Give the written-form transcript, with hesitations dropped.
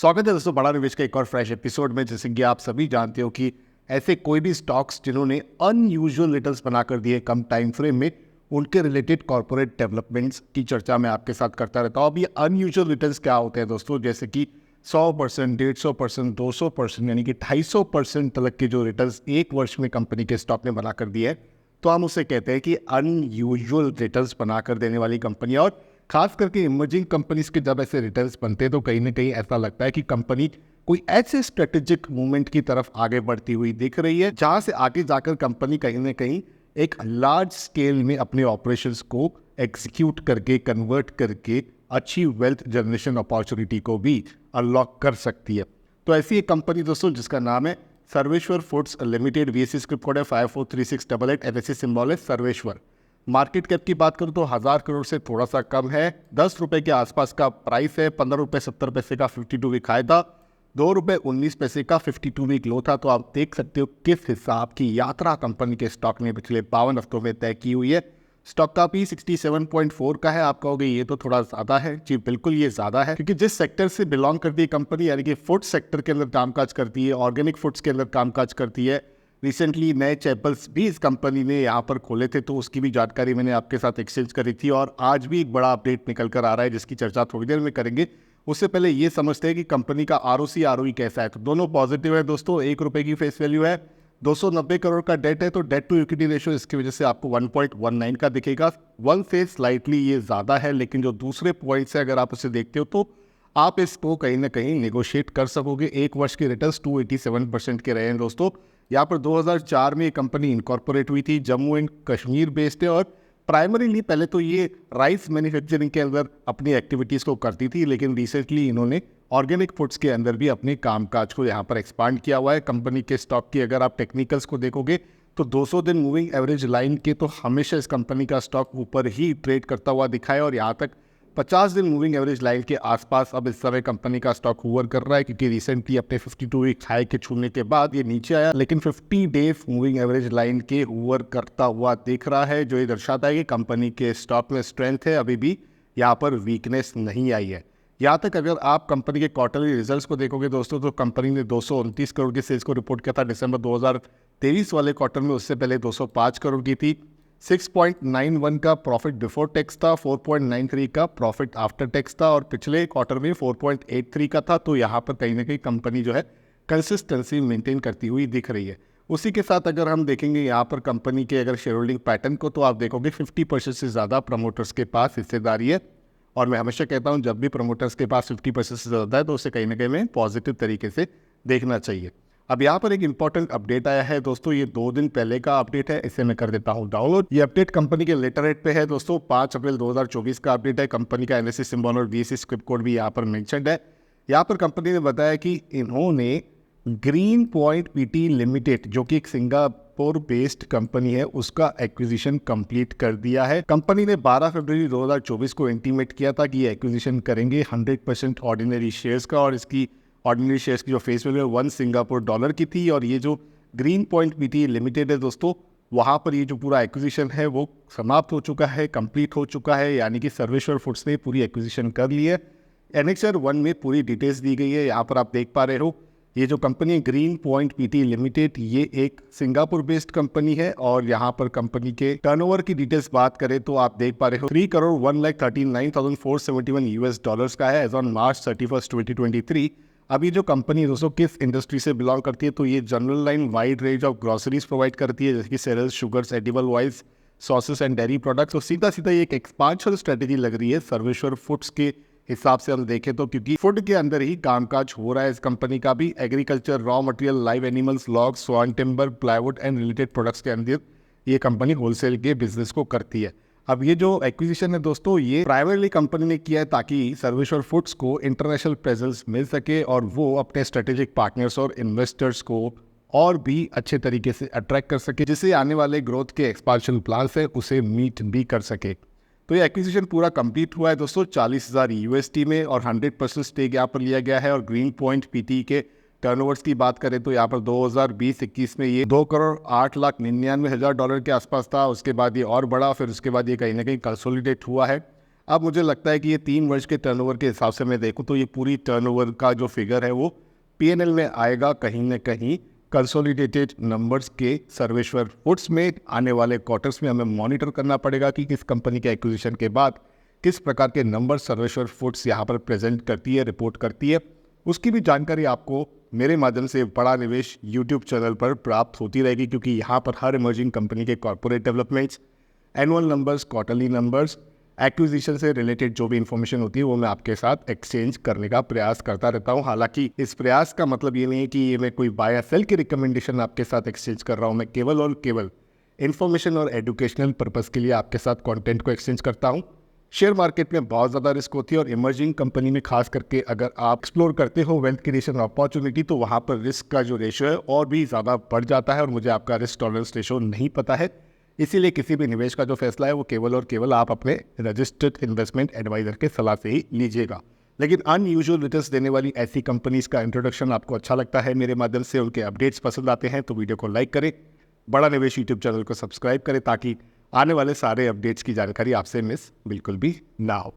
स्वागत है दोस्तों बड़ा निवेश का एक और फ्रेश एपिसोड में। जैसे कि आप सभी जानते हो कि ऐसे कोई भी स्टॉक्स जिन्होंने अनयूजुअल रिटर्न्स बनाकर दिए कम टाइम फ्रेम में, उनके रिलेटेड कॉर्पोरेट डेवलपमेंट्स की चर्चा मैं आपके साथ करता रहता हूँ। अब ये अनयूजुअल रिटर्न्स क्या होते हैं दोस्तों? जैसे कि 100%, 150%, 200%, यानी कि 250% तक के जो रिटर्न्स एक वर्ष में कंपनी के स्टॉक ने बनाकर दिए है, तो हम उसे कहते हैं कि अनयूजुअल रिटर्न्स बनाकर देने वाली कंपनी। और खास करके इमर्जिंग कंपनीज के जब ऐसे रिटर्न्स बनते हैं तो कहीं ना कहीं ऐसा लगता है कि कंपनी कोई ऐसे स्ट्रेटेजिक मूवमेंट की तरफ आगे बढ़ती हुई दिख रही है, जहां से आगे जाकर कंपनी कहीं ना कहीं एक लार्ज स्केल में अपने ऑपरेशंस को एग्जीक्यूट करके, कन्वर्ट करके अच्छी वेल्थ जनरेशन अपॉर्चुनिटी को भी अनलॉक कर सकती है। तो ऐसी एक कंपनी दोस्तों जिसका नाम है Sarveshwar foods limited. VSE script code है 543688, NSE सिंबल है सर्वेश्वर। मार्केट कैप की बात करूं तो 1000 करोड़ से थोड़ा सा कम है, 10 रुपए के आसपास का प्राइस है, 15 रुपए 70 पैसे का 52 वीक हाई था, 2 रुपए 19 पैसे का 52 वीक लो था। तो आप देख सकते हो किस हिसाब की यात्रा कंपनी के स्टॉक ने पिछले 52 हफ्तों में तय की हुई है। स्टॉक का P 67.4 का है। आप कहोगे ये तो थोड़ा ज़्यादा है। जी बिल्कुल ये ज़्यादा है, क्योंकि जिस सेक्टर से बिलोंग करती है कंपनी, यानी कि फूड सेक्टर के अंदर कामकाज करती है, ऑर्गेनिक फूड्स के अंदर कामकाज करती है। रिसेंटली नए चैपल्स भी इस कंपनी ने यहाँ पर खोले थे, तो उसकी भी जानकारी मैंने आपके साथ एक्सचेंज करी थी। और आज भी एक बड़ा अपडेट निकल कर आ रहा है जिसकी चर्चा थोड़ी देर में करेंगे। उससे पहले ये समझते हैं कि कंपनी का ROC ROE कैसा है। तो दोनों पॉजिटिव है दोस्तों। 1 रुपये की फेस वैल्यू है, 290 करोड़ का डेट है, तो डेट टू इक्विटी रेशियो इसकी वजह से आपको 1.19 का दिखेगा। 1 से स्लाइटली ये ज़्यादा है, लेकिन जो दूसरे पॉइंट से अगर आप उसे देखते हो तो आप इसको कहीं ना कहीं नेगोशिएट कर सकोगे। एक वर्ष के रिटर्न्स 287% के रहे हैं दोस्तों। यहाँ पर 2004 में ये कंपनी इनकॉर्पोरेट हुई थी, जम्मू एंड कश्मीर बेस्ड है, और प्राइमरीली पहले तो ये राइस मैन्युफैक्चरिंग के अंदर अपनी एक्टिविटीज़ को करती थी, लेकिन रिसेंटली इन्होंने ऑर्गेनिक फूड्स के अंदर भी अपने कामकाज को यहाँ पर एक्सपांड किया हुआ है। कंपनी के स्टॉक की अगर आप टेक्निकल्स को देखोगे तो 200 दिन मूविंग एवरेज लाइन के तो हमेशा इस कंपनी का स्टॉक ऊपर ही ट्रेड करता हुआ दिखा है, और यहाँ तक 50 दिन मूविंग एवरेज लाइन के आसपास अब इस समय कंपनी का स्टॉक हुवर कर रहा है, क्योंकि रिसेंटली अपने 52 वीक हाई के छूने के बाद ये नीचे आया, लेकिन 50 डेज मूविंग एवरेज लाइन के हुवर करता हुआ दिख रहा है, जो ये दर्शाता है कि कंपनी के स्टॉक में स्ट्रेंथ है, अभी भी यहाँ पर वीकनेस नहीं आई है। यहाँ तक अगर आप कंपनी के क्वार्टरली रिजल्ट्स को देखोगे दोस्तों, तो कंपनी ने 229 करोड़ के सेल्स को रिपोर्ट किया था दिसंबर 2023 वाले क्वार्टर में। उससे पहले 205 करोड़ की थी। 6.91 का प्रॉफिट बिफोर टैक्स था, 4.93 का प्रॉफिट आफ्टर टैक्स था, और पिछले क्वार्टर में 4.83 का था। तो यहाँ पर कहीं ना कहीं कंपनी जो है कंसिस्टेंसी मेंटेन करती हुई दिख रही है। उसी के साथ अगर हम देखेंगे यहाँ पर कंपनी के अगर शेयर होल्डिंग पैटर्न को, तो आप देखोगे 50% से ज़्यादा प्रमोटर्स के पास हिस्सेदारी है। और मैं हमेशा कहता हूँ जब भी प्रमोटर्स के पास 50% से ज़्यादा है तो उसे कहीं ना कहीं में पॉजिटिव तरीके से देखना चाहिए। अब यहाँ पर एक इंपॉर्टेंट अपडेट आया है दोस्तों, ये 2 दिन पहले का अपडेट है, इसे मैं कर देता हूँ डाउनलोड। ये अपडेट कंपनी के लेटर हेड पे है दोस्तों, 5 अप्रैल 2024 का अपडेट है। कंपनी का NSE सिंबल और VSE स्क्रिप्ट कोड भी यहाँ पर मेंशन्ड है। यहाँ पर कंपनी ने बताया कि इन्होंने ग्रीन पॉइंट PT लिमिटेड, जो कि एक सिंगापुर बेस्ड कंपनी है, उसका एक्विजिशन कंप्लीट कर दिया है। कंपनी ने 12 फरवरी 2024 को इंटीमेट किया था कि ये एक्विजिशन करेंगे 100% ऑर्डिनरी शेयर्स का, और इसकी ऑर्डिनरी शेयर्स की जो फेस वैल्यू है $1 की थी। और ये जो ग्रीन पॉइंट PT लिमिटेड है दोस्तों, वहाँ पर ये जो पूरा एक्विजिशन है वो समाप्त हो चुका है, कंप्लीट हो चुका है, यानी कि सर्वेश्वर फूड्स ने पूरी एक्विजिशन कर ली है। Annexure 1 में पूरी डिटेल्स दी गई है। यहाँ पर आप देख पा रहे हो, ये जो कंपनी है ग्रीन पॉइंट PT लिमिटेड, ये एक सिंगापुर बेस्ड कंपनी है, और यहाँ पर कंपनी के टर्नओवर की डिटेल्स बात करें तो आप देख पा रहे हो $3,139,471 का है एज ऑन March 31, 2023। अभी जो कंपनी दोस्तों किस इंडस्ट्री से बिलोंग करती है, तो ये general line wide range of groceries provide करती है, जैसे कि cereals, sugars, edible oils, sauces and dairy products. तो सीधा सीधा ये एक एक्सपांशन स्ट्रेटेजी लग रही है सर्वेश्वर फूड्स के हिसाब से हम देखें तो, क्योंकि फूड के अंदर ही कामकाज हो रहा है इस कंपनी का भी। Agriculture, raw material, live animals, log, sawn timber, plywood and related products के अंदर ये कंपनी होलसेल के बिजनेस को करती है। अब ये जो एक्विजिशन है दोस्तों, ये प्राइवेटली कंपनी ने किया है ताकि सर्वेश्वर फूड्स को इंटरनेशनल प्रेजेंस मिल सके, और वो अपने स्ट्रेटेजिक पार्टनर्स और इन्वेस्टर्स को और भी अच्छे तरीके से अट्रैक्ट कर सके, जिससे आने वाले ग्रोथ के एक्सपांशन प्लान्स है उसे मीट भी कर सके। तो ये एक्विजिशन पूरा कंप्लीट हुआ है दोस्तों $40,000 USD में, और 100% स्टेक यहाँ पर लिया गया है। और ग्रीन पॉइंट PT के टर्नओवर्स की बात करें तो यहाँ पर 2020-21 में ये $2,08,99,000 के आसपास था। उसके बाद ये और बढ़ा, फिर उसके बाद ये कहीं ना कहीं कंसोलिडेट हुआ है। अब मुझे लगता है कि ये 3 वर्ष के टर्नओवर के हिसाब से मैं देखूँ तो ये पूरी टर्नओवर का जो फिगर है वो P&L में आएगा कहीं ना कहीं कंसोलिडेटेड नंबर्स के सर्वेश्वर फूड्स में। आने वाले क्वार्टर्स में हमें मॉनिटर करना पड़ेगा कि किस कंपनी के एक्विजिशन के बाद किस प्रकार के नंबर सर्वेश्वर फूड्स यहाँ पर प्रेजेंट करती है, रिपोर्ट करती है। उसकी भी जानकारी आपको मेरे माध्यम से बड़ा निवेश यूट्यूब चैनल पर प्राप्त होती रहेगी, क्योंकि यहाँ पर हर इमर्जिंग कंपनी के corporate developments, annual numbers, quarterly numbers, acquisition से रिलेटेड जो भी इन्फॉर्मेशन होती है वो मैं आपके साथ एक्सचेंज करने का प्रयास करता रहता हूँ। हालांकि इस प्रयास का मतलब ये नहीं है कि ये मैं कोई बाय या सेल की रिकमेंडेशन आपके साथ एक्सचेंज कर रहा हूँ। मैं केवल और केवल इन्फॉर्मेशन और एजुकेशनल पर्पज़ के लिए आपके साथ कंटेंट को एक्सचेंज करता हूँ। शेयर मार्केट में बहुत ज़्यादा रिस्क होती है और इमर्जिंग कंपनी में खास करके अगर आप एक्सप्लोर करते हो वेल्थ क्रिएशन अपॉर्चुनिटी तो वहाँ पर रिस्क का जो रेशो है और भी ज़्यादा बढ़ जाता है और मुझे आपका रिस्क टॉलरेंस रेशो नहीं पता है। इसीलिए किसी भी निवेश का जो फैसला है वो केवल और केवल आप अपने रजिस्टर्ड इन्वेस्टमेंट एडवाइजर के सलाह से ही लीजिएगा। लेकिन अनयूजुअल रिटर्न्स देने वाली ऐसी कंपनीज का इंट्रोडक्शन आपको अच्छा लगता है, मेरे माध्यम से उनके अपडेट्स पसंद आते हैं, तो वीडियो को लाइक करें, बड़ा निवेश यूट्यूब चैनल को सब्सक्राइब करें ताकि आने वाले सारे अपडेट्स की जानकारी आपसे मिस बिल्कुल भी ना हो।